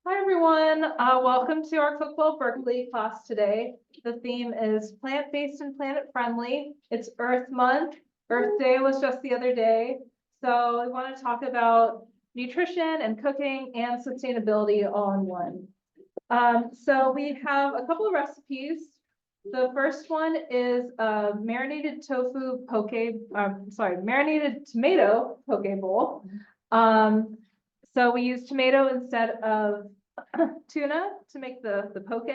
Hi, everyone. Welcome to our Cookwell Berkeley class today. The theme is plant-based and planet-friendly. It's Earth Month. Earth Day was just the other day. So we want to talk about nutrition and cooking and sustainability all in one. So we have a couple of recipes. The first one is a marinated marinated tomato poke bowl. So we use tomato instead of tuna to make the poke.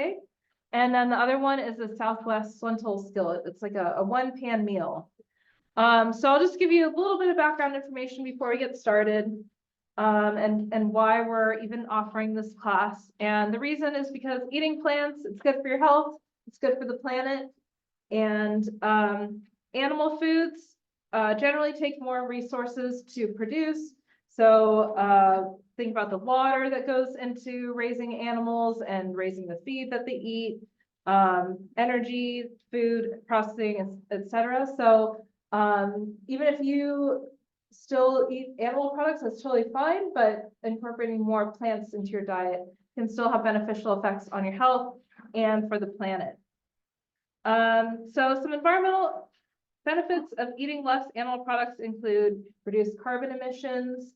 And then the other one is a Southwest lentil skillet. It's like a one-pan meal. So I'll just give you a little bit of background information before we get started, and why we're even offering this class. And the reason is because eating plants, it's good for your health, it's good for the planet, and animal foods generally take more resources to produce. So think about the water that goes into raising animals and raising the feed that they eat, energy, food processing, etc. So even if you still eat animal products, that's totally fine, but incorporating more plants into your diet can still have beneficial effects on your health and for the planet. So some environmental benefits of eating less animal products include reduced carbon emissions,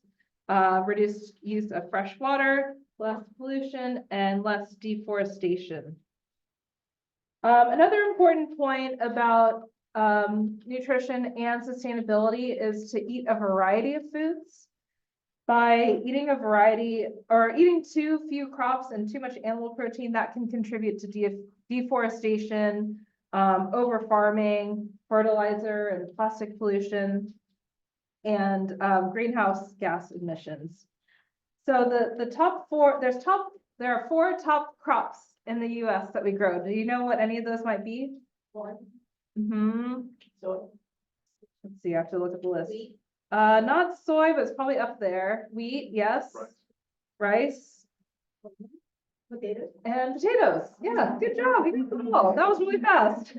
reduced use of fresh water, less pollution, and less deforestation. Another important point about nutrition and sustainability is to eat a variety of foods. By eating a variety or eating too few crops and too much animal protein, that can contribute to deforestation, over farming, fertilizer and plastic pollution, and greenhouse gas emissions. So there are four top crops in the US that we grow. Do you know what any of those might be? Corn. Soy. Let's see, I have to look at the list. Wheat. Not soy, but it's probably up there. Wheat, yes. Rice. Potatoes. And potatoes. Yeah, good job. You got them all. That was really fast.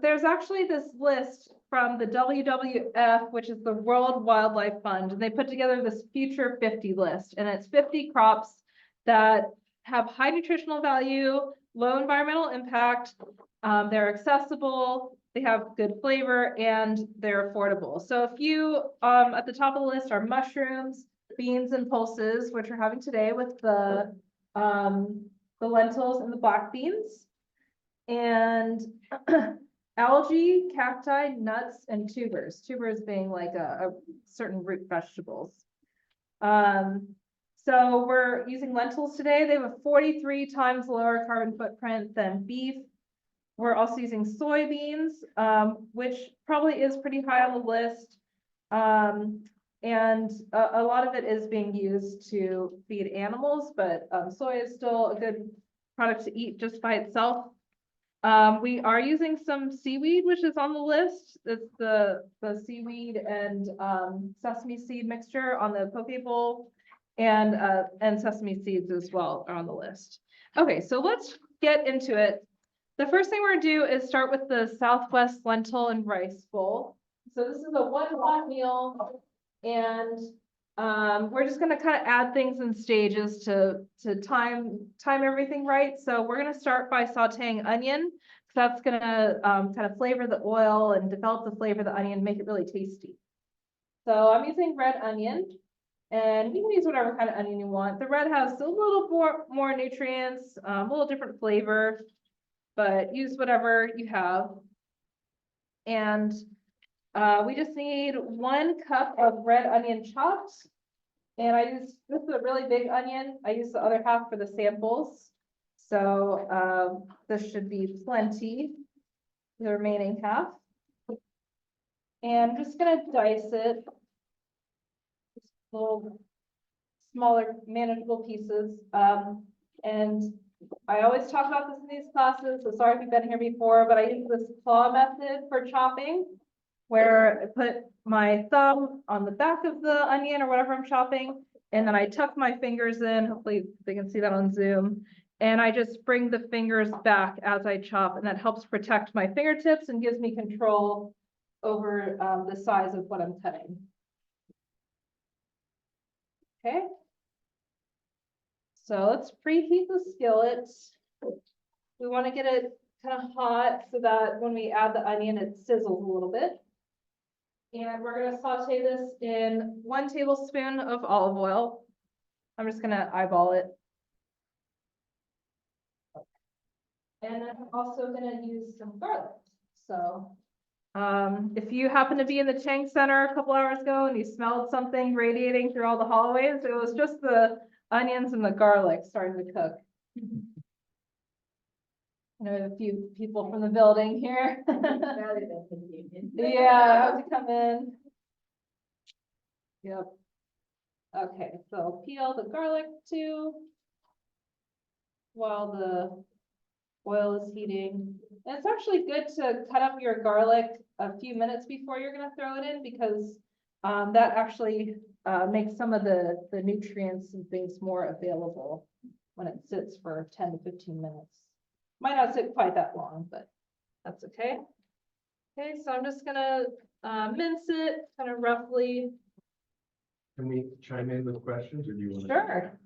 There's actually this list from the WWF, which is the World Wildlife Fund, and they put together this Future 50 list, and it's 50 crops that have high nutritional value, low environmental impact, they're accessible, they have good flavor, and they're affordable. So a few at the top of the list are mushrooms, beans, and pulses, which we're having today with the lentils and the black beans, and algae, cacti, nuts, and tubers. Tubers being like a certain root vegetables. So we're using lentils today. They have a 43 times lower carbon footprint than beef. We're also using soybeans, which probably is pretty high on the list. And a lot of it is being used to feed animals, but soy is still a good product to eat just by itself. We are using some seaweed, which is on the list. It's the seaweed and sesame seed mixture on the poke bowl, and sesame seeds as well are on the list. Okay, so let's get into it. The first thing we're gonna do is start with the Southwest lentil and rice bowl. So this is a one-pot meal, and we're just gonna kind of add things in stages to time everything right. So we're gonna start by sauteing onion. That's gonna kind of flavor the oil and develop the flavor of the onion, make it really tasty. So I'm using red onion, and you can use whatever kind of onion you want. The red has a little more nutrients, a little different flavor, but use whatever you have. And we just need 1 cup of red onion chopped. And this is a really big onion. I use the other half for the samples. So this should be plenty, the remaining half. And I'm just gonna dice it, little smaller, manageable pieces. And I always talk about this in these classes, so sorry if you've been here before, but I use this claw method for chopping, where I put my thumb on the back of the onion or whatever I'm chopping, and then I tuck my fingers in. Hopefully they can see that on Zoom. And I just bring the fingers back as I chop, and that helps protect my fingertips and gives me control over the size of what I'm cutting. Okay. So let's preheat the skillet. We want to get it kind of hot so that when we add the onion, it sizzles a little bit. And we're gonna saute this in 1 tablespoon of olive oil. I'm just gonna eyeball it. And then I'm also gonna use some garlic. So, if you happen to be in the Chang Center a couple hours ago and you smelled something radiating through all the hallways, it was just the onions and the garlic starting to cook. I know a few people from the building here. Yeah, I have to come in. Yep. Okay, so peel the garlic too while the oil is heating. And it's actually good to cut up your garlic a few minutes before you're gonna throw it in because that actually makes some of the nutrients and things more available when it sits for 10 to 15 minutes. Might not sit quite that long, but that's okay. Okay, so I'm just gonna mince it kind of roughly. Can we chime in with questions, or do you want to? Sure.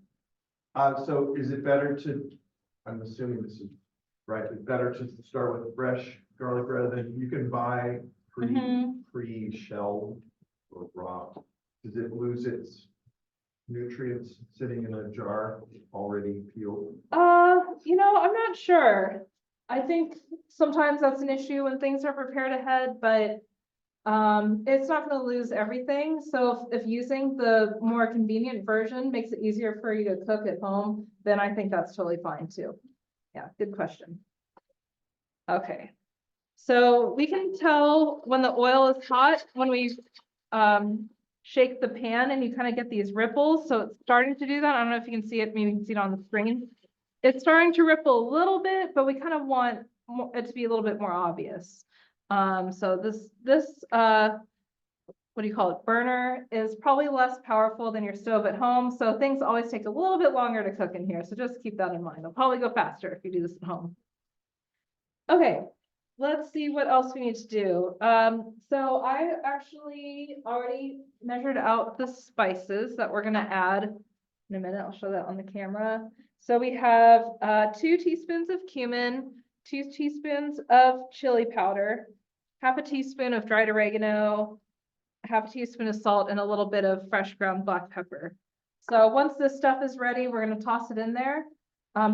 So is it better to, I'm assuming this is right, it's better to start with fresh garlic rather than, you can buy pre-shelled or raw. Does it lose its nutrients sitting in a jar already peeled? I'm not sure. I think sometimes that's an issue when things are prepared ahead, but it's not gonna lose everything. So if using the more convenient version makes it easier for you to cook at home, then I think that's totally fine too. Yeah, good question. Okay. So we can tell when the oil is hot, when we shake the pan and you kind of get these ripples. So it's starting to do that. I don't know if you can see it, maybe you can see it on the screen. It's starting to ripple a little bit, but we kind of want it to be a little bit more obvious. So this what do you call it? Burner is probably less powerful than your stove at home. So things always take a little bit longer to cook in here. So just keep that in mind. It'll probably go faster if you do this at home. Okay, let's see what else we need to do. So I actually already measured out the spices that we're gonna add in a minute. I'll show that on the camera. So we have 2 teaspoons of cumin, 2 teaspoons of chili powder, half a teaspoon of dried oregano, half a teaspoon of salt, and a little bit of fresh ground black pepper. So once this stuff is ready, we're gonna toss it in there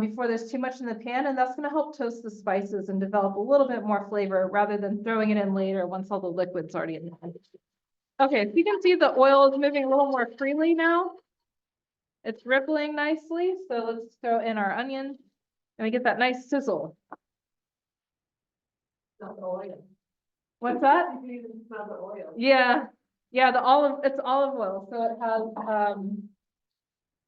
before there's too much in the pan, and that's gonna help toast the spices and develop a little bit more flavor rather than throwing it in later once all the liquid's already in there. Okay, so you can see the oil is moving a little more freely now. It's rippling nicely, so let's throw in our onion and we get that nice sizzle. What's that? Yeah, yeah, it's olive oil, so it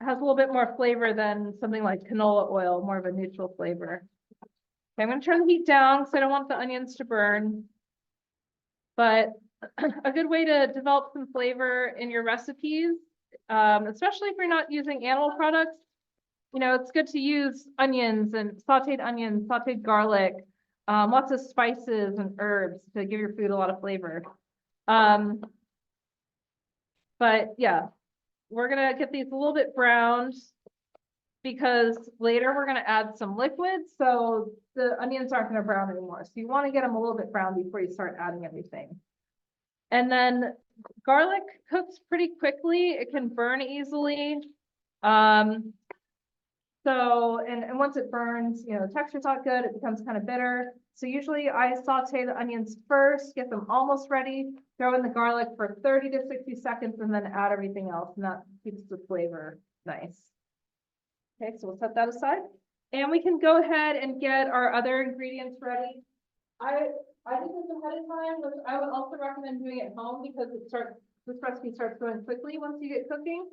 has a little bit more flavor than something like canola oil, more of a neutral flavor. Okay, I'm gonna turn the heat down because I don't want the onions to burn. But a good way to develop some flavor in your recipes, especially if you're not using animal products, it's good to use onions and sauteed garlic, lots of spices and herbs to give your food a lot of flavor. But yeah, we're gonna get these a little bit browned because later we're gonna add some liquid, so the onions aren't gonna brown anymore. So you wanna get them a little bit brown before you start adding everything. And garlic cooks pretty quickly. It can burn easily. So, and once it burns, the texture's not good, it becomes kind of bitter. So usually I saute the onions first, get them almost ready, throw in the garlic for 30 to 60 seconds, and then add everything else, and that keeps the flavor nice. Okay, so we'll set that aside. And we can go ahead and get our other ingredients ready. I did this ahead of time, which I would also recommend doing at home because this recipe starts going quickly once you get cooking.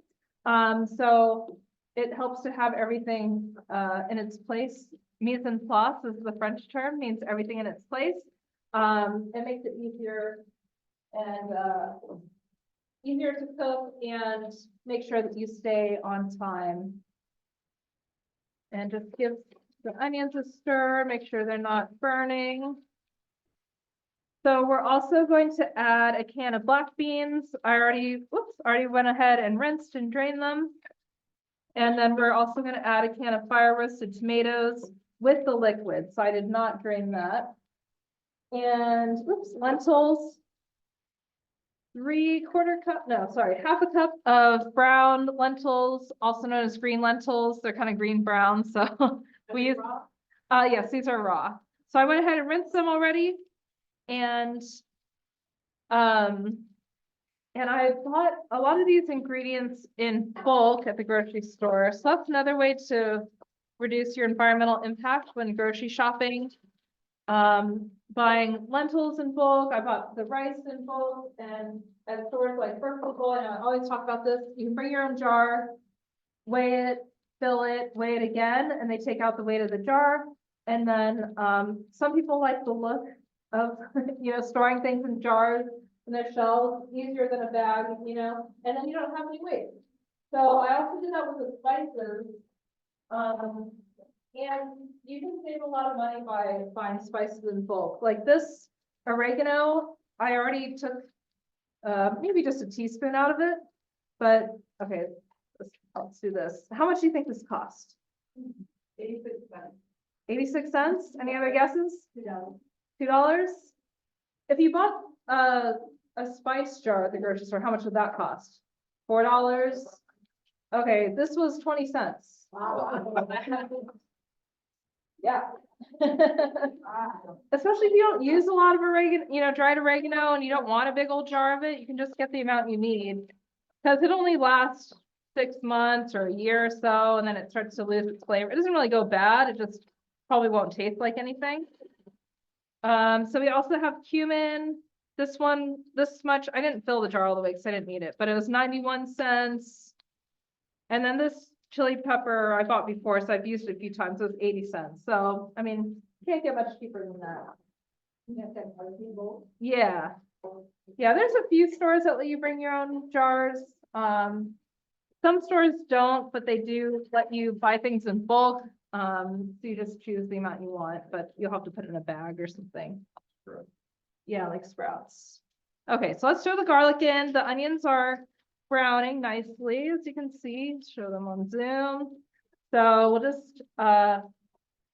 So it helps to have everything in its place. Mise en place is the French term, means everything in its place. It makes it easier and easier to cook and make sure that you stay on time. And just give the onions a stir, make sure they're not burning. So we're also going to add a can of black beans. I already Already went ahead and rinsed and drained them. And then we're also gonna add a can of fire roasted tomatoes with the liquid, so I did not drain that. And, oops, lentils. 3/4 cup, no, sorry, 1/2 cup of brown lentils, also known as green lentils. They're kind of green brown, so we use, yes, these are raw. So I went ahead and rinsed them already. And, and I bought a lot of these ingredients in bulk at the grocery store. So that's another way to reduce your environmental impact when grocery shopping. Buying lentils in bulk. I bought the rice in bulk, and at stores like Berkeley, and I always talk about this, you can bring your own jar, weigh it, fill it, weigh it again, and they take out the weight of the jar. And then, some people like the look of, storing things in jars in their shelves, easier than a bag, and then you don't have any weight. So I also did that with the spices. And you can save a lot of money by buying spices in bulk. Like this oregano, I already took maybe just a teaspoon out of it. But okay, let's do this. How much do you think this cost? 86 cents. 86 cents? Any other guesses? $2. $2? If you bought a spice jar at the grocery store, how much would that cost? $4? Okay, this was 20 cents. Wow. Yeah. Especially if you don't use a lot of oregano, dried oregano, and you don't want a big old jar of it, you can just get the amount you need. Because it only lasts 6 months or a year or so, and then it starts to lose its flavor. It doesn't really go bad, it just probably won't taste like anything. So we also have cumin. This one, this much, I didn't fill the jar all the way because I didn't need it, but it was 91 cents. And then this chili pepper I bought before, so I've used it a few times. It was 80 cents. So, I mean, can't get much cheaper than that. Yeah. Yeah, there's a few stores that let you bring your own jars. Some stores don't, but they do let you buy things in bulk. So you just choose the amount you want, but you'll have to put it in a bag or something. Right. Yeah, like Sprouts. Okay, so let's throw the garlic in. The onions are browning nicely, as you can see. Show them on Zoom. So we'll just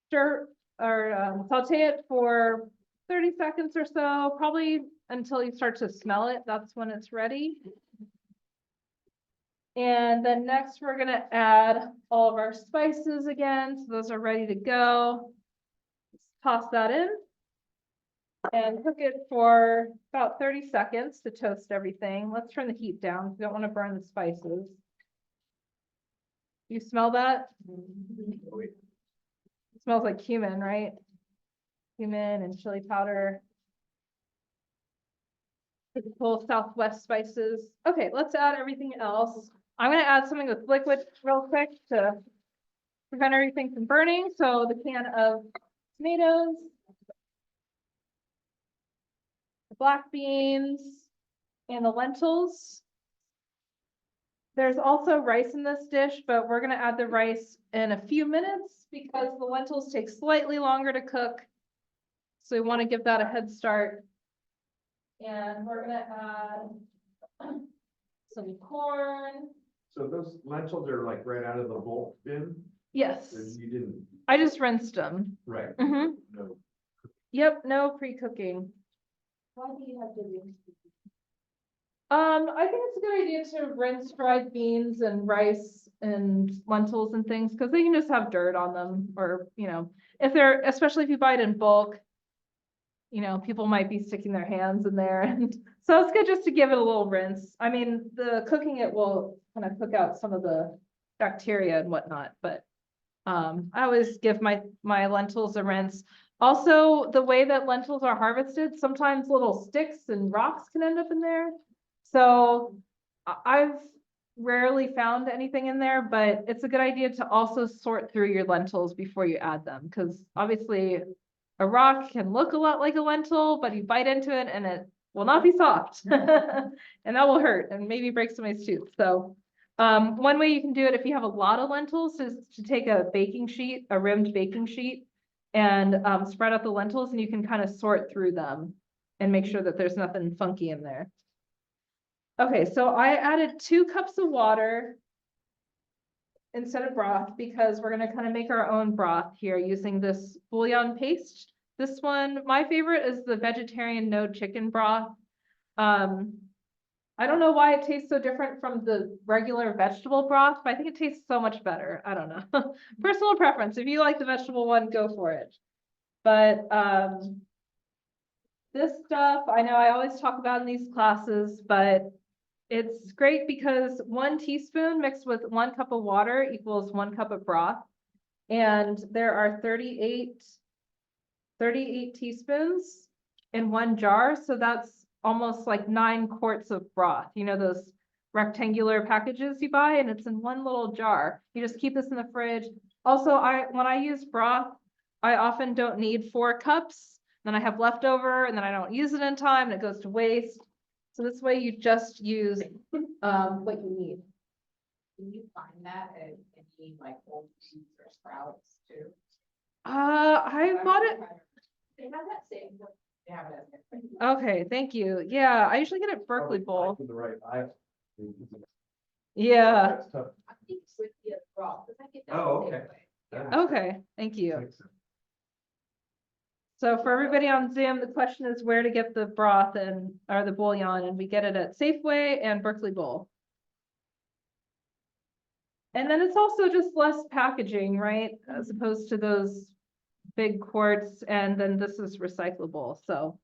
stir or saute it for 30 seconds or so, probably until you start to smell it. That's when it's ready. And then next we're gonna add all of our spices again. So those are ready to go. Let's toss that in and cook it for about 30 seconds to toast everything. Let's turn the heat down. We don't want to burn the spices. You smell that? It smells like cumin, right? Cumin and chili powder. Typical Southwest spices. Okay, let's add everything else. I'm gonna add something with liquid real quick to prevent everything from burning. So the can of tomatoes, the black beans, and the lentils. There's also rice in this dish, but we're gonna add the rice in a few minutes because the lentils take slightly longer to cook. So we want to give that a head start. And we're gonna add some corn. So those lentils are like right out of the bulk bin? Yes, Or you didn't, I just rinsed them. right? Mhm. No. Yep, no pre-cooking. Why do you have to rinse? I think it's a good idea to rinse dried beans and rice and lentils and things, because they can just have dirt on them, or, if they're, especially if you buy it in bulk, people might be sticking their hands in there, and so it's good just to give it a little rinse. I mean, the cooking it will kind of cook out some of the bacteria and whatnot, but I always give my lentils a rinse. Also, the way that lentils are harvested, sometimes little sticks and rocks can end up in there. So I've rarely found anything in there, but it's a good idea to also sort through your lentils before you add them, because obviously a rock can look a lot like a lentil, but you bite into it and it will not be soft. And that will hurt and maybe break somebody's tooth. So one way you can do it if you have a lot of lentils is to take a baking sheet, a rimmed baking sheet, and spread out the lentils, and you can kind of sort through them and make sure that there's nothing funky in there. Okay, so I added 2 cups of water instead of broth because we're gonna kind of make our own broth here using this bouillon paste. This one, my favorite is the vegetarian no chicken broth. I don't know why it tastes so different from the regular vegetable broth, but I think it tastes so much better. I don't know. Personal preference. If you like the vegetable one, go for it. But this stuff, I know I always talk about in these classes, but it's great because 1 teaspoon mixed with 1 cup of water equals 1 cup of broth. And there are 38 teaspoons in 1 jar. So that's almost like 9 quarts of broth. You know, those rectangular packages you buy, and it's in 1 little jar. You just keep this in the fridge. Also, when I use broth, I often don't need 4 cups. Then I have leftover and then I don't use it in time and it goes to waste. So this way you just use what you need. Can you find that at any like Whole Foods or Sprouts too? I bought it. They have that same, they have it. Okay, thank you. Yeah, I usually get it at Berkeley Bowl. The right aisle. Yeah, That's tough. I think it's with the broth, because I get that. Oh, the same okay. way. Yeah. okay, thank you. Makes sense. So for everybody on Zoom, the question is where to get the broth or the bouillon, and we get it at Safeway and Berkeley Bowl. And then it's also just less packaging, right? As opposed to those big quarts, and then this is recyclable, so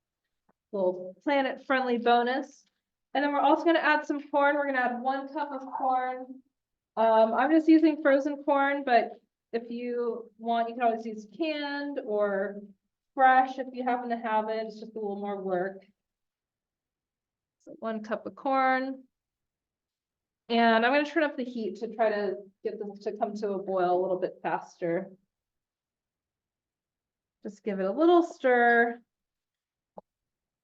little planet-friendly bonus. And then we're also gonna add some corn. We're gonna add 1 cup of corn. I'm just using frozen corn, but if you want, you can always use canned or fresh if you happen to have it. It's just a little more work. So 1 cup of corn. And I'm gonna turn up the heat to try to get this to come to a boil a little bit faster. Just give it a little stir.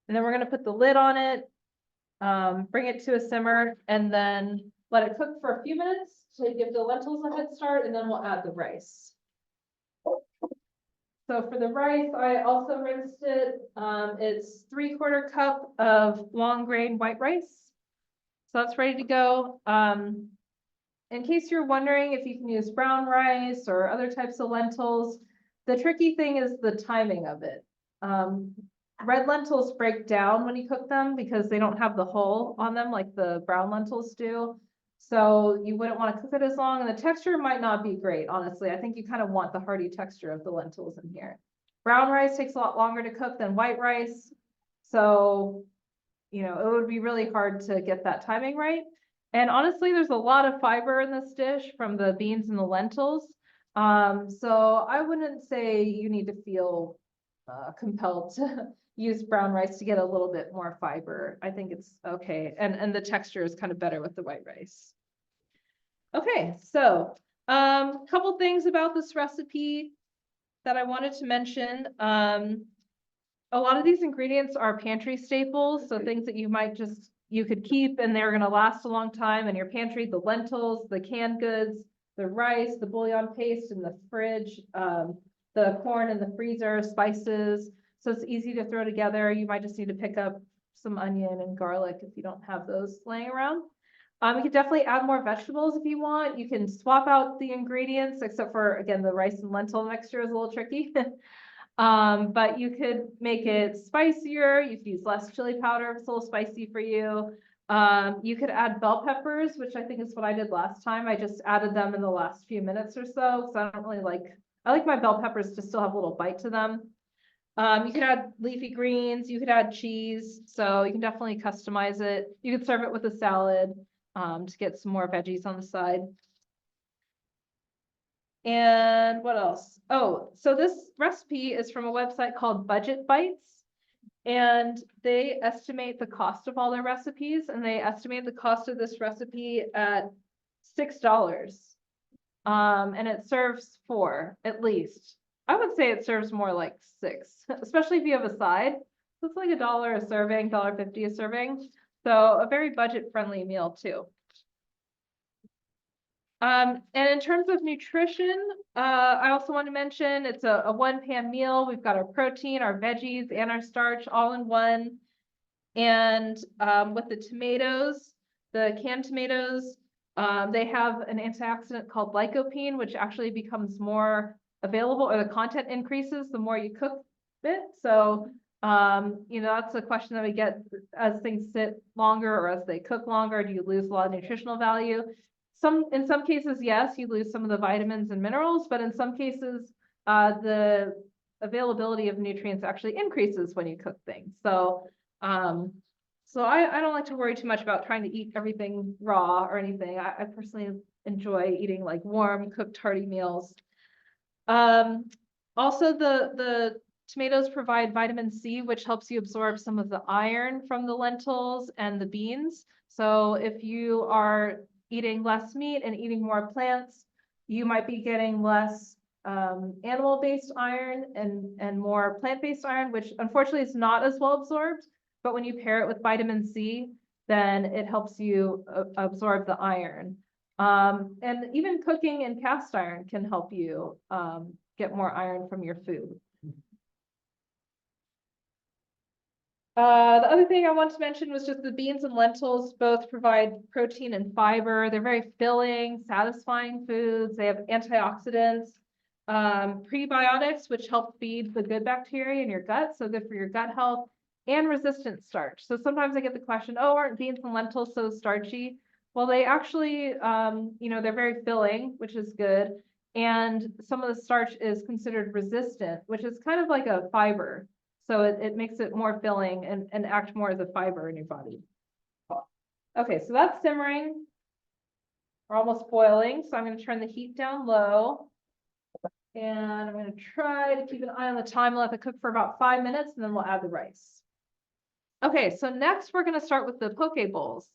And then we're gonna put the lid on it, bring it to a simmer, and then let it cook for a few minutes to give the lentils a head start, and then we'll add the rice. So for the rice, I also rinsed it. It's 3/4 cup of long grain white rice. So that's ready to go. In case you're wondering if you can use brown rice or other types of lentils, the tricky thing is the timing of it. Red lentils break down when you cook them because they don't have the hull on them like the brown lentils do. So you wouldn't want to cook it as long, and the texture might not be great, honestly. I think you kind of want the hearty texture of the lentils in here. Brown rice takes a lot longer to cook than white rice. So, you know, it would be really hard to get that timing right. And honestly, there's a lot of fiber in this dish from the beans and the lentils. So I wouldn't say you need to feel compelled to use brown rice to get a little bit more fiber. I think it's okay. And the texture is kind of better with the white rice. Okay, so couple things about this recipe that I wanted to mention. A lot of these ingredients are pantry staples, so things that you could keep and they're gonna last a long time in your pantry: the lentils, the canned goods, the rice, the bouillon paste in the fridge, the corn in the freezer, spices. So it's easy to throw together. You might just need to pick up some onion and garlic if you don't have those laying around. You could definitely add more vegetables if you want. You can swap out the ingredients, except for, again, the rice and lentil mixture is a little tricky. But you could make it spicier. You could use less chili powder if it's a little spicy for you. You could add bell peppers, which I think is what I did last time. I just added them in the last few minutes or so, because I don't really I like my bell peppers to still have a little bite to them. You could add leafy greens, you could add cheese, so you can definitely customize it. You could serve it with a salad, to get some more veggies on the side. And what else? Oh, so this recipe is from a website called Budget Bites, and they estimate the cost of all their recipes, and they estimate the cost of this recipe at $6. And it serves 4 at least. I would say it serves more like 6, especially if you have a side. So it's like $1 a serving, $1.50 a serving. So a very budget-friendly meal too. And in terms of nutrition, I also want to mention it's a 1-pan meal. We've got our protein, our veggies, and our starch all in one. And with the tomatoes, The canned tomatoes, they have an antioxidant called lycopene, which actually becomes more available, or the content increases the more you cook it. So, that's a question that we get as things sit longer or as they cook longer. Do you lose a lot of nutritional value? In some cases, yes, you lose some of the vitamins and minerals, but in some cases, the availability of nutrients actually increases when you cook things. So, I don't like to worry too much about trying to eat everything raw or anything. I personally enjoy eating like warm, cooked, hearty meals. Also, the tomatoes provide vitamin C, which helps you absorb some of the iron from the lentils and the beans. So if you are eating less meat and eating more plants, you might be getting less animal-based iron and more plant-based iron, which unfortunately is not as well absorbed. But when you pair it with vitamin C, then it helps you absorb the iron. And even cooking in cast iron can help you get more iron from your food. The other thing I want to mention was just the beans and lentils both provide protein and fiber. They're very filling, satisfying foods. They have antioxidants, prebiotics, which help feed the good bacteria in your gut, so good for your gut health, and resistant starch. So sometimes I get the question, oh, aren't beans and lentils so starchy? Well, they actually, they're very filling, which is good. And some of the starch is considered resistant, which is kind of like a fiber. So it makes it more filling and act more as a fiber in your body. Okay, so that's simmering. We're almost boiling, so I'm going to turn the heat down low. And I'm going to try to keep an eye on the time. Let it cook for about 5 minutes, and then we'll add the rice. Okay, so next we're going to start with the poke bowls.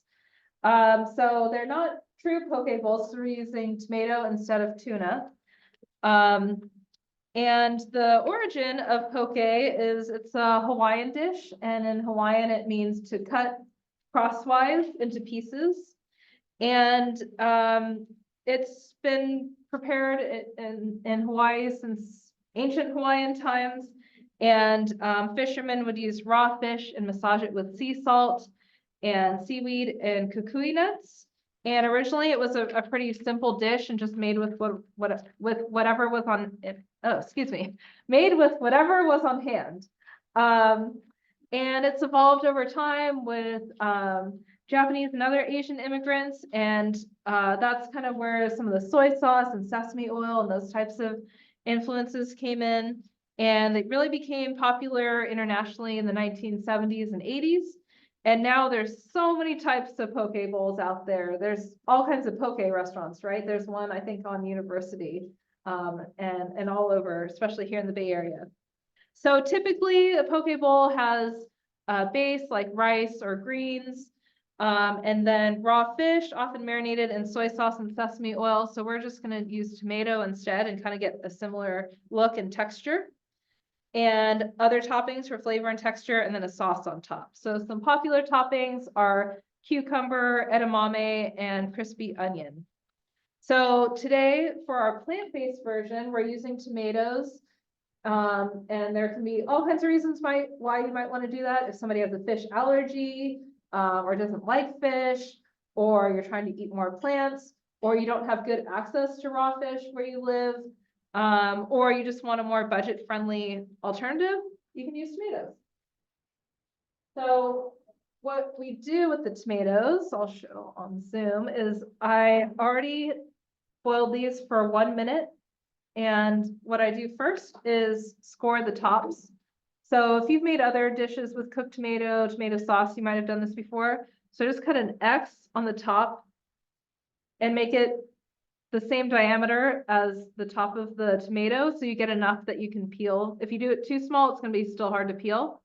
So they're not true poke bowls, so we're using tomato instead of tuna. And the origin of poke is it's a Hawaiian dish, and in Hawaiian it means to cut crosswise into pieces. And it's been prepared in Hawaii since ancient Hawaiian times. And fishermen would use raw fish and massage it with sea salt and seaweed and kukui nuts. And originally it was a pretty simple dish and just made with whatever was on it. Oh, excuse me, made with whatever was on hand. And it's evolved over time with Japanese and other Asian immigrants. And that's kind of where some of the soy sauce and sesame oil and those types of influences came in. And it really became popular internationally in the 1970s and 80s. And now there's so many types of poke bowls out there. There's all kinds of poke restaurants, right? There's one, I think, on University and all over, especially here in the Bay Area. So typically a poke bowl has a base like rice or greens, and then raw fish, often marinated in soy sauce and sesame oil. So we're just going to use tomato instead and kind of get a similar look and texture. And other toppings for flavor and texture, and then a sauce on top. So some popular toppings are cucumber, edamame, and crispy onion. So today, for our plant-based version, we're using tomatoes. And there can be all kinds of reasons why you might want to do that. If somebody has a fish allergy, or doesn't like fish, or you're trying to eat more plants, or you don't have good access to raw fish where you live, or you just want a more budget-friendly alternative, you can use tomatoes. So what we do with the tomatoes, I'll show on Zoom, is I already boiled these for 1 minute. And what I do first is score the tops. So if you've made other dishes with cooked tomato sauce, you might have done this before. So just cut an X on the top and make it the same diameter as the top of the tomato, so you get enough that you can peel. If you do it too small, it's going to be still hard to peel.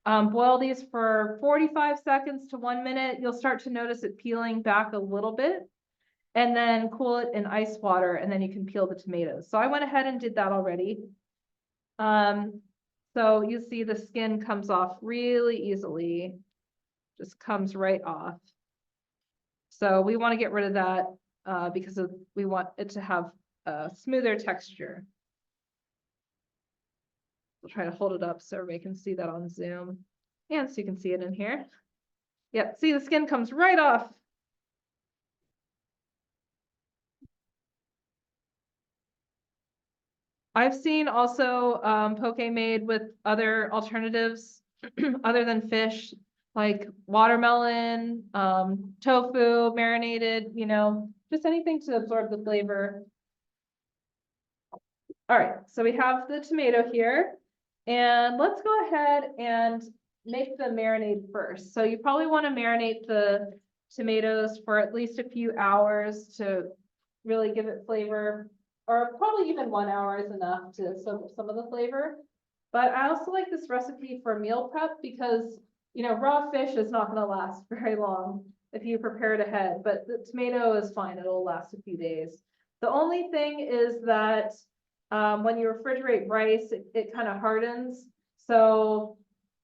Boil these for 45 seconds to 1 minute. You'll start to notice it peeling back a little bit, and then cool it in ice water, and then you can peel the tomatoes. So I went ahead and did that already. So you see the skin comes off really easily, just comes right off. So we want to get rid of that. Because we want it to have a smoother texture. We'll try to hold it up so everybody can see that on Zoom. And so you can see it in here. Yep, see the skin comes right off. I've seen also poke made with other alternatives other than fish, like watermelon, tofu, marinated, just anything to absorb the flavor. All right, so we have the tomato here, and let's go ahead and make the marinade first. So you probably want to marinate the tomatoes for at least a few hours to really give it flavor, or probably even 1 hour is enough to soak up some of the flavor. But I also like this recipe for meal prep because, raw fish is not going to last very long if you prepare it ahead, but the tomato is fine. It'll last a few days. The only thing is that when you refrigerate rice, it kind of hardens. So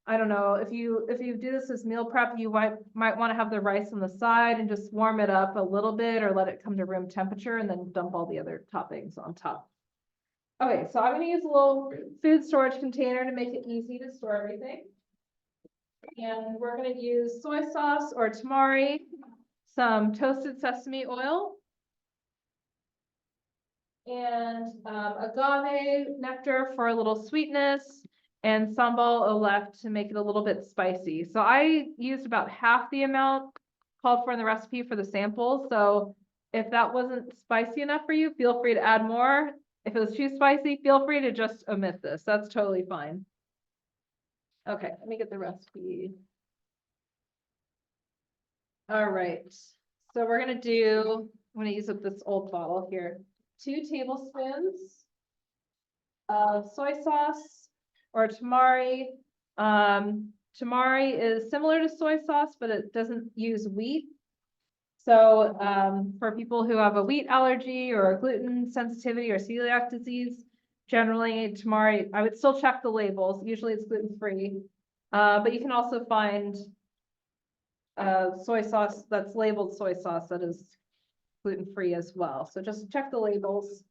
I don't know, if you do this as meal prep, you might want to have the rice on the side and just warm it up a little bit or let it come to room temperature and then dump all the other toppings on top. Okay, so I'm gonna use a little food storage container to make it easy to store everything. And we're gonna use soy sauce or tamari, some toasted sesame oil, and agave nectar for a little sweetness, and sambal elect to make it a little bit spicy. So I used about half the amount called for in the recipe for the sample. So if that wasn't spicy enough for you, feel free to add more. If it was too spicy, feel free to just omit this. That's totally fine. Okay, let me get the recipe. All right, so we're gonna I'm gonna use up this old bottle here. 2 tablespoons of soy sauce or tamari. Tamari is similar to soy sauce, but it doesn't use wheat. So for people who have a wheat allergy or a gluten sensitivity or celiac disease, generally tamari, I would still check the labels. Usually it's gluten-free, but you can also find soy sauce that's labeled soy sauce that is gluten-free as well. So just check the labels.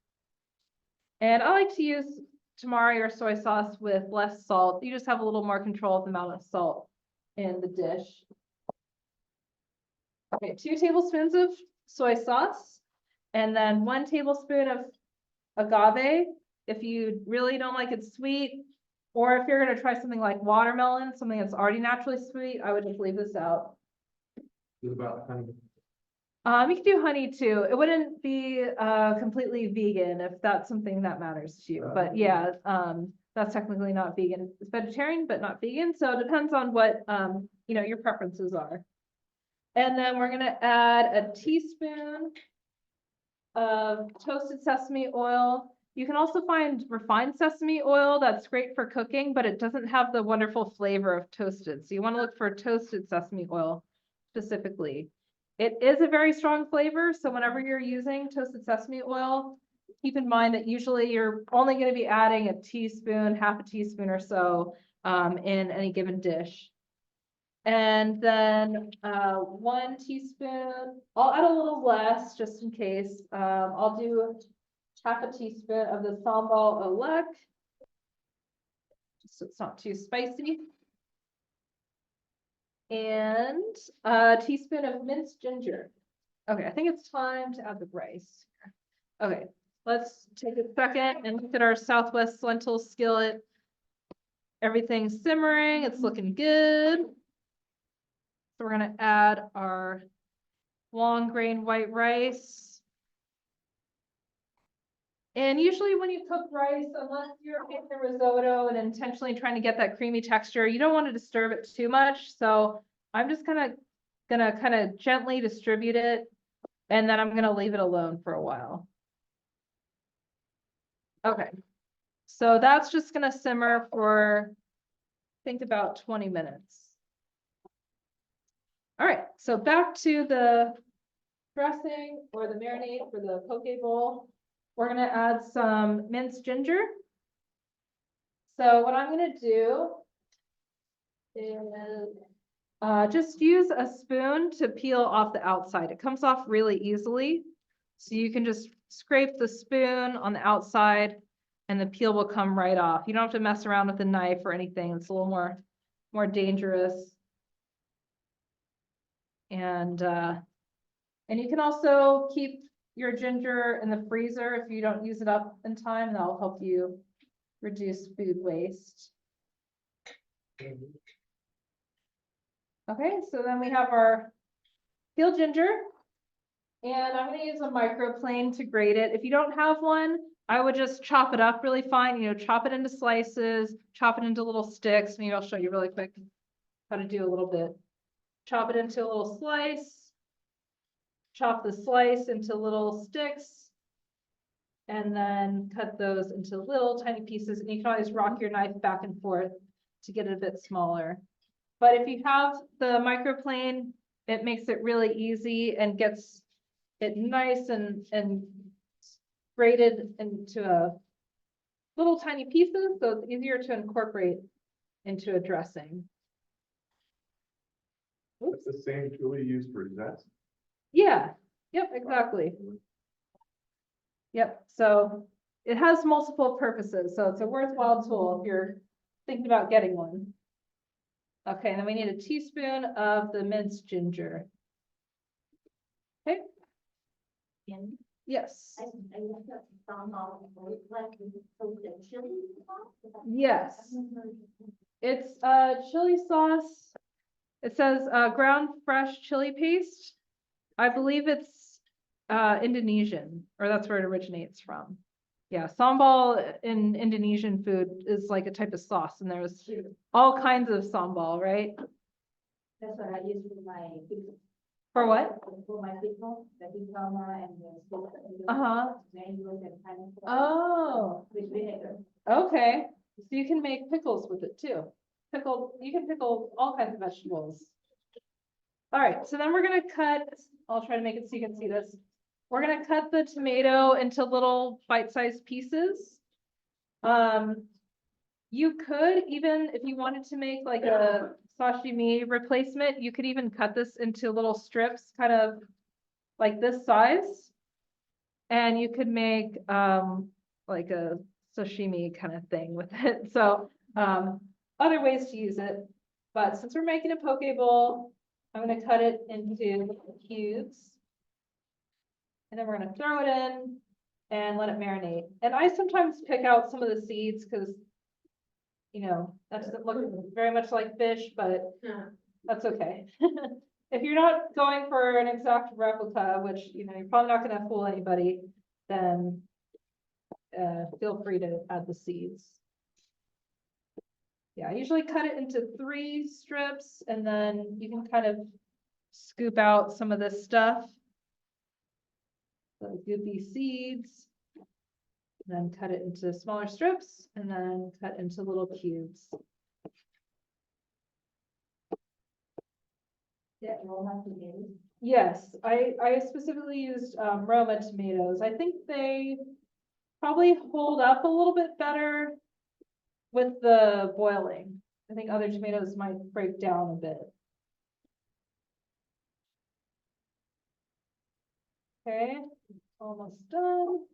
And I like to use tamari or soy sauce with less salt. You just have a little more control of the amount of salt in the dish. Okay, 2 tablespoons of soy sauce, and then 1 tablespoon of agave. If you really don't like it sweet, or if you're gonna try something like watermelon, something that's already naturally sweet, I would just leave this out. What about honey? You can do honey too. It wouldn't be completely vegan if that's something that matters to you. But yeah, that's technically not vegan. It's vegetarian, but not vegan. So it depends on what your preferences are. And then we're gonna add a teaspoon of toasted sesame oil. You can also find refined sesame oil that's great for cooking, but it doesn't have the wonderful flavor of toasted. So you want to look for toasted sesame oil specifically. It is a very strong flavor, so whenever you're using toasted sesame oil, keep in mind that usually you're only going to be adding a teaspoon, half a teaspoon or so in any given dish. And then 1 teaspoon, I'll add a little less just in case. I'll do half a teaspoon of the sambal elect, just so it's not too spicy. And a teaspoon of minced ginger. Okay, I think it's time to add the rice. Okay, let's take a second and look at our Southwest lentil skillet. Everything's simmering, it's looking good. So we're gonna add our long grain white rice. And usually when you cook rice, unless you're making a risotto and intentionally trying to get that creamy texture, you don't want to disturb it too much. So I'm just gonna kind of gently distribute it, and then I'm gonna leave it alone for a while. Okay, so that's just gonna simmer for, I think, about 20 minutes. All right, so back to the dressing or the marinade for the poke bowl. We're gonna add some minced ginger. So what I'm gonna do is just use a spoon to peel off the outside. It comes off really easily. So you can just scrape the spoon on the outside and the peel will come right off. You don't have to mess around with a knife or anything. It's a little more dangerous. And you can also keep your ginger in the freezer if you don't use it up in time. That'll help you reduce food waste. Okay, so then we have our peeled ginger. And I'm gonna use a microplane to grate it. If you don't have one, I would just chop it up really fine, chop it into slices, chop it into little sticks. Maybe I'll show you really quick how to do a little bit. Chop it into a little slice. Chop the slice into little sticks. And then cut those into little tiny pieces. And you can always rock your knife back and forth to get it a bit smaller. But if you have the microplane, it makes it really easy and gets it nice and grated into a little tiny pieces, so it's easier to incorporate into a dressing. That's the same tool you use for zest? Yeah, yep, exactly. Yep, so it has multiple purposes, so it's a worthwhile tool if you're thinking about getting one. Okay, and then we need a teaspoon of the minced ginger. Okay. And Yes. I looked up some like the chili sauce. Yes. It's chili sauce. It says ground fresh chili paste. I believe it's Indonesian, or that's where it originates from. Yeah, sambal in Indonesian food is like a type of sauce, and there's all kinds of sambal, right? That's what I use for my people. For what? For my people, the diploma and the. Uh-huh. Mangoes and pineapple. Oh, With vinegar. okay. So you can make pickles with it too. You can pickle all kinds of vegetables. All right, so then we're gonna cut, I'll try to make it so you can see this. We're gonna cut the tomato into little bite-sized pieces. You could even, if you wanted to make like a sashimi replacement, you could even cut this into little strips, kind of like this size. And you could make like a sashimi kind of thing with it. So other ways to use it. But since we're making a poke bowl, I'm gonna cut it into cubes. And then we're gonna throw it in and let it marinate. And I sometimes pick out some of the seeds because, that doesn't look very much like fish, but that's okay. If you're not going for an exact replica, which, you're probably not gonna fool anybody, then feel free to add the seeds. Yeah, I usually cut it into 3 strips, and then you can kind of scoop out some of this stuff. The goopy seeds. And then cut it into smaller strips, and then cut into little cubes. Yeah, Roma tomatoes. Yes, I specifically used Roma tomatoes. I think they probably hold up a little bit better with the boiling. I think other tomatoes might break down a bit. Okay, almost done.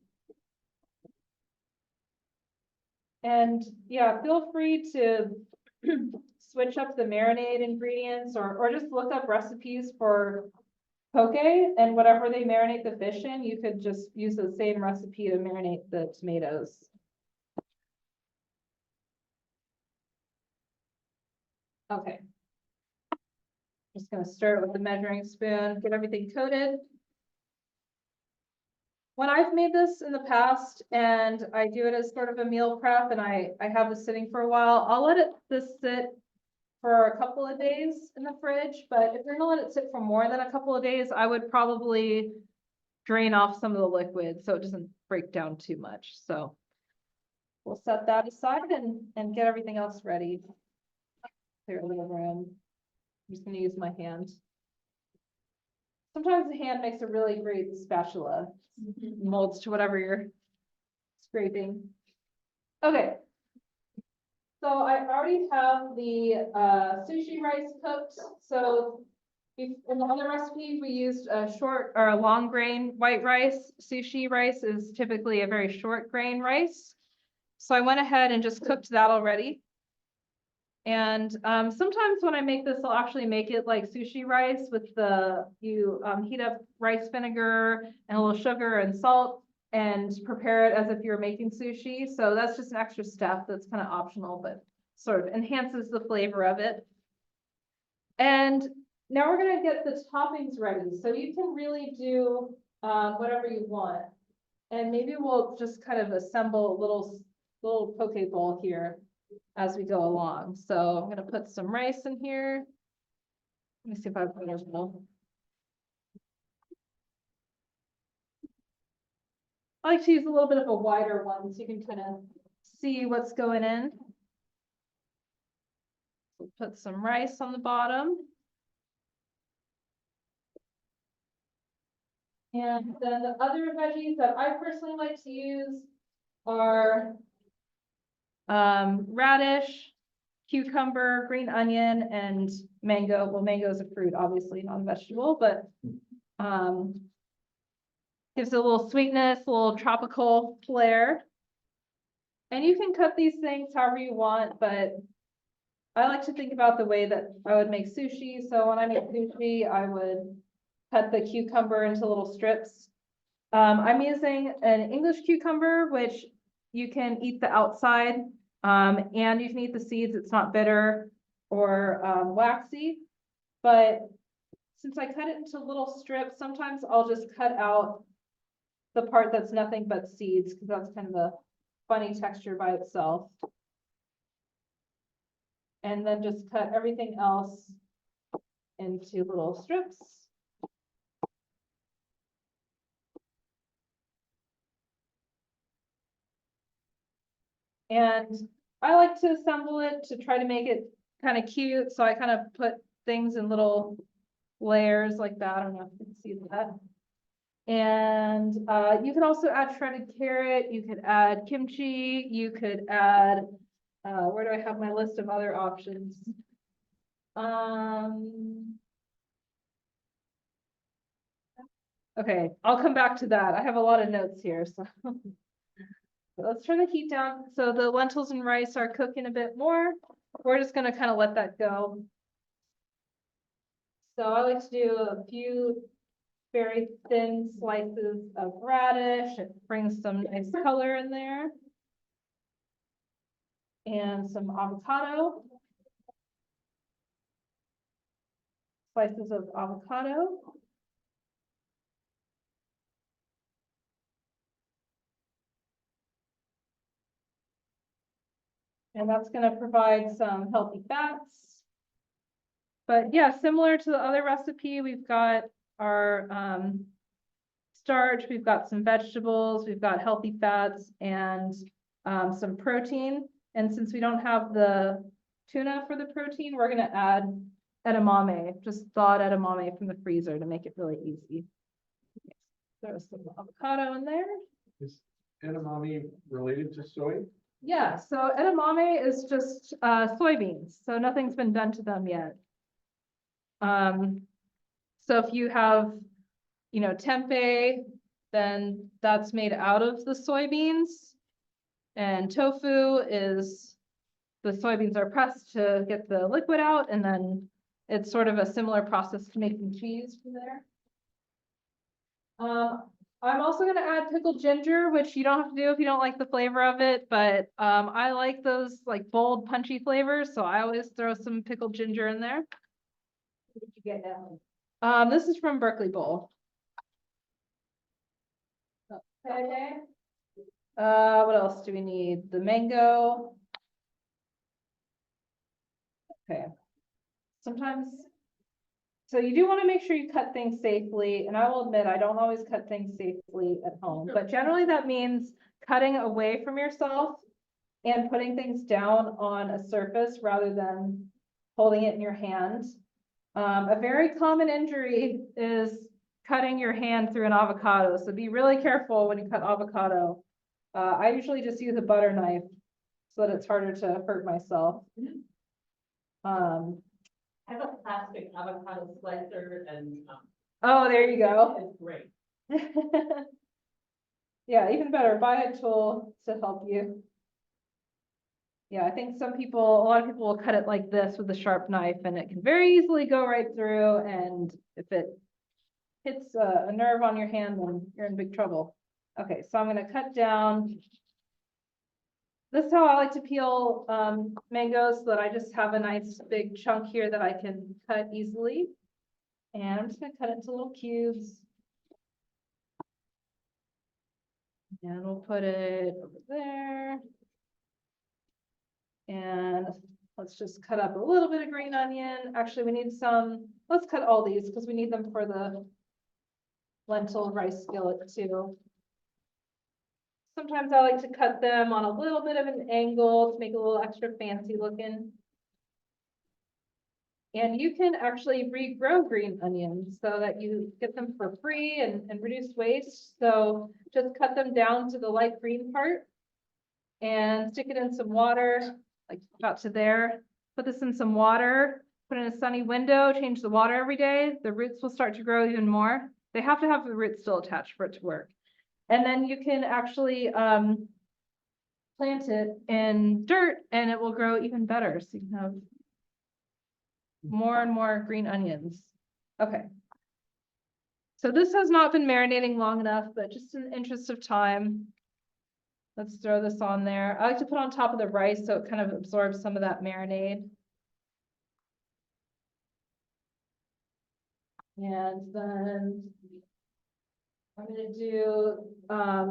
And yeah, feel free to switch up the marinade ingredients or just look up recipes for poke, and whatever they marinate the fish in, you could just use the same recipe to marinate the tomatoes. Okay. Just gonna start with the measuring spoon, get everything coated. When I've made this in the past and I do it as sort of a meal prep and I have this sitting for a while, I'll let this sit for a couple of days in the fridge. But if you're gonna let it sit for more than a couple of days, I would probably drain off some of the liquid so it doesn't break down too much. So we'll set that aside and get everything else ready. Clear a little room. I'm just gonna use my hand. Sometimes the hand makes a really great spatula. Molds to whatever you're scraping. Okay. So I already have the sushi rice cooked. So in the other recipe, we used a short or a long grain white rice. Sushi rice is typically a very short grain rice. So I went ahead and just cooked that already. And sometimes when I make this, I'll actually make it like sushi rice with you heat up rice vinegar and a little sugar and salt and prepare it as if you're making sushi. So that's just an extra step that's kind of optional, but sort of enhances the flavor of it. And now we're gonna get the toppings ready. So you can really do whatever you want. And maybe we'll just kind of assemble a little poke bowl here as we go along. So I'm gonna put some rice in here. Let me see if I have a bowl. I like to use a little bit of a wider one so you can kind of see what's going in. We'll put some rice on the bottom. And then the other veggies that I personally like to use are radish, cucumber, green onion, and mango. Well, mango is a fruit, obviously, not a vegetable, but gives it a little sweetness, a little tropical flair. And you can cut these things however you want, but I like to think about the way that I would make sushi. So when I make sushi, I would cut the cucumber into little strips. I'm using an English cucumber, which you can eat the outside, and you can eat the seeds. It's not bitter or waxy. But since I cut it into little strips, sometimes I'll just cut out the part that's nothing but seeds, because that's kind of a funny texture by itself. And then just cut everything else into little strips. And I like to assemble it to try to make it kind of cute. So I kind of put things in little layers like that. I don't know if you can see that. And you can also add shredded carrot. You could add kimchi. You could add, where do I have my list of other options? Okay, I'll come back to that. I have a lot of notes here, so. Let's turn the heat down. So the lentils and rice are cooking a bit more. We're just gonna kind of let that go. So I like to do a few very thin slices of radish. It brings some nice color in there. And some avocado. Slices of avocado. And that's gonna provide some healthy fats. But yeah, similar to the other recipe, we've got our starch, we've got some vegetables, we've got healthy fats and some protein. And since we don't have the tuna for the protein, we're gonna add edamame, just thawed edamame from the freezer to make it really easy. Throw some avocado in there. Is edamame related to soy? Yeah, so edamame is just soybeans, so nothing's been done to them yet. So if you have, you know, tempeh, then that's made out of the soybeans. And tofu is, the soybeans are pressed to get the liquid out, and then it's sort of a similar process to making cheese from there. I'm also gonna add pickled ginger, which you don't have to do if you don't like the flavor of it, but I like those like bold, punchy flavors, so I always throw some pickled ginger in there. Did you get that one? This is from Berkeley Bowl. Okay. What else do we need? The mango. Okay. Sometimes, so you do want to make sure you cut things safely, and I will admit, I don't always cut things safely at home, but generally that means cutting away from yourself and putting things down on a surface rather than holding it in your hand. A very common injury is cutting your hand through an avocado, so be really careful when you cut avocado. I usually just use a butter knife so that it's harder to hurt myself. I have a plastic avocado slicer and, Oh, there you go. it's great. Yeah, even better, buy a tool to help you. Yeah, I think a lot of people will cut it like this with a sharp knife and it can very easily go right through. And if it hits a nerve on your hand, then you're in big trouble. Okay, so I'm gonna cut down. This is how I like to peel mangoes so that I just have a nice big chunk here that I can cut easily. And I'm just gonna cut it into little cubes. And we'll put it over there. And let's just cut up a little bit of green onion. Actually, we need some, let's cut all these because we need them for the lentil rice skillet too. Sometimes I like to cut them on a little bit of an angle to make it a little extra fancy looking. And you can actually regrow green onions so that you get them for free and reduce waste. So just cut them down to the light green part and stick it in some water, like about to there. Put this in some water, put it in a sunny window, change the water every day. The roots will start to grow even more. They have to have the roots still attached for it to work. And then you can actually plant it in dirt and it will grow even better. So you can have more and more green onions. Okay. So this has not been marinating long enough, but just in the interest of time, let's throw this on there. I like to put on top of the rice so it kind of absorbs some of that marinade. And then I'm gonna do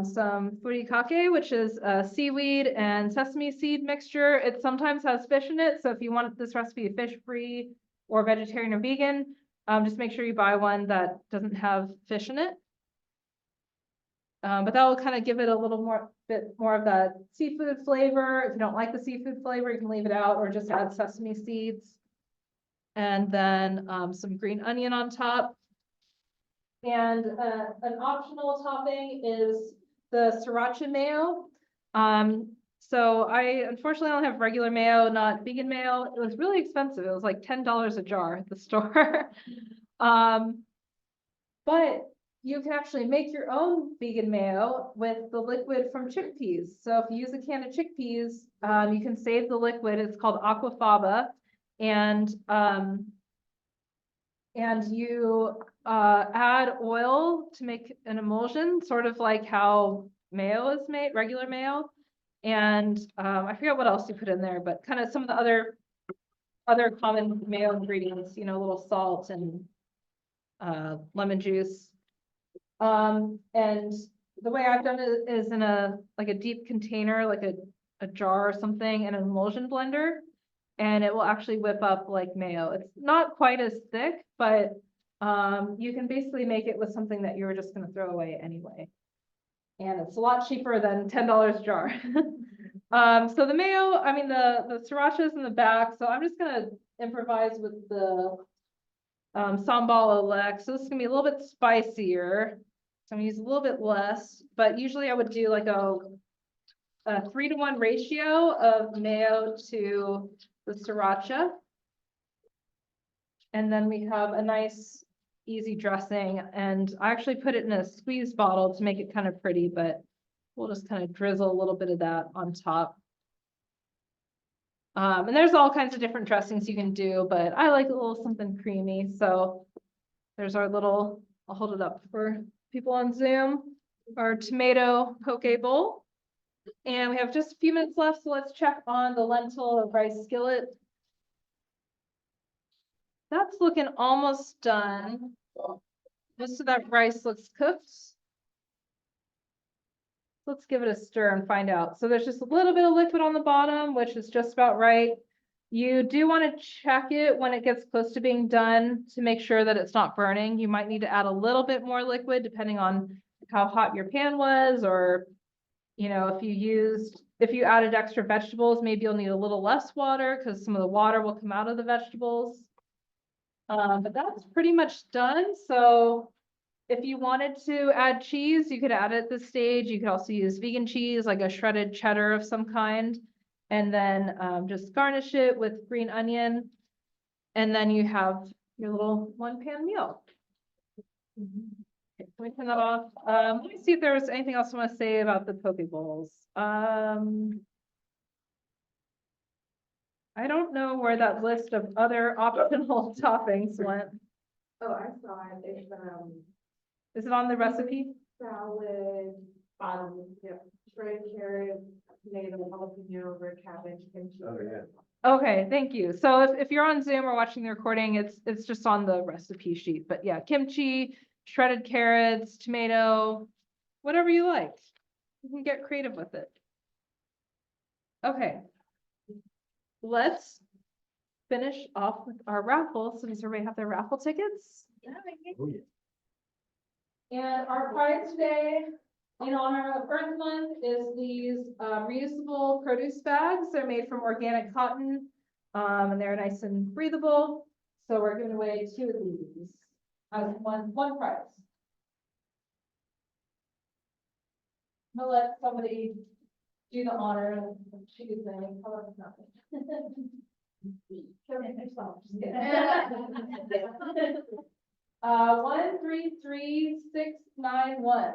some furikake, which is a seaweed and sesame seed mixture. It sometimes has fish in it, so if you want this recipe fish-free or vegetarian or vegan, just make sure you buy one that doesn't have fish in it. But that will kind of give it a little bit more of that seafood flavor. If you don't like the seafood flavor, you can leave it out or just add sesame seeds. And then some green onion on top. And an optional topping is the sriracha mayo. So I unfortunately don't have regular mayo, not vegan mayo. It was really expensive. It was like $10 a jar at the store. But you can actually make your own vegan mayo with the liquid from chickpeas. So if you use a can of chickpeas, you can save the liquid. It's called aquafaba. And you add oil to make an emulsion, sort of like how mayo is made, regular mayo. And I forget what else you put in there, but kind of some of the other common mayo ingredients, you know, a little salt and lemon juice. And the way I've done it is in a deep container, like a jar or something, in an emulsion blender. And it will actually whip up like mayo. It's not quite as thick, but you can basically make it with something that you were just gonna throw away anyway. And it's a lot cheaper than $10 a jar. So the mayo, I mean, the sriracha is in the back, so I'm just gonna improvise with the sambal elect. So this is gonna be a little bit spicier. So I'm gonna use a little bit less, but usually I would do like a 3-to-1 ratio of mayo to the sriracha. And then we have a nice easy dressing, and I actually put it in a squeeze bottle to make it kind of pretty, but we'll just kind of drizzle a little bit of that on top. And there's all kinds of different dressings you can do, but I like a little something creamy. So there's our little, I'll hold it up for people on Zoom, our tomato poke bowl. And we have just a few minutes left, so let's check on the lentil rice skillet. That's looking almost done. Most of that rice looks cooked. Let's give it a stir and find out. So there's just a little bit of liquid on the bottom, which is just about right. You do want to check it when it gets close to being done to make sure that it's not burning. You might need to add a little bit more liquid depending on how hot your pan was, or, you know, if you added extra vegetables, maybe you'll need a little less water because some of the water will come out of the vegetables. But that's pretty much done. So if you wanted to add cheese, you could add it at this stage. You could also use vegan cheese, like a shredded cheddar of some kind, and then just garnish it with green onion. And then you have your little 1-pan meal. Okay, can we turn that off? Let me see if there was anything else I want to say about the poke bowls. I don't know where that list of other optional toppings went. Oh, I saw it, it's, Is it on the recipe? salad, yep, shredded carrots, tomato, jalapeno, red cabbage, kimchi. Oh, yeah. Okay, thank you. So if you're on Zoom or watching the recording, it's just on the recipe sheet, but yeah, kimchi, shredded carrots, tomato, whatever you like. You can get creative with it. Okay. Let's finish off with our raffle. So does everybody have their raffle tickets? Oh, yeah. And our prize today, in honor of Earth Month, is these reusable produce bags. They're made from organic cotton, and they're nice and breathable. So we're giving away 2 of these as one prize. I'm gonna let somebody do the honor of choosing color of nothing. Show me yourself, just kidding. 133691.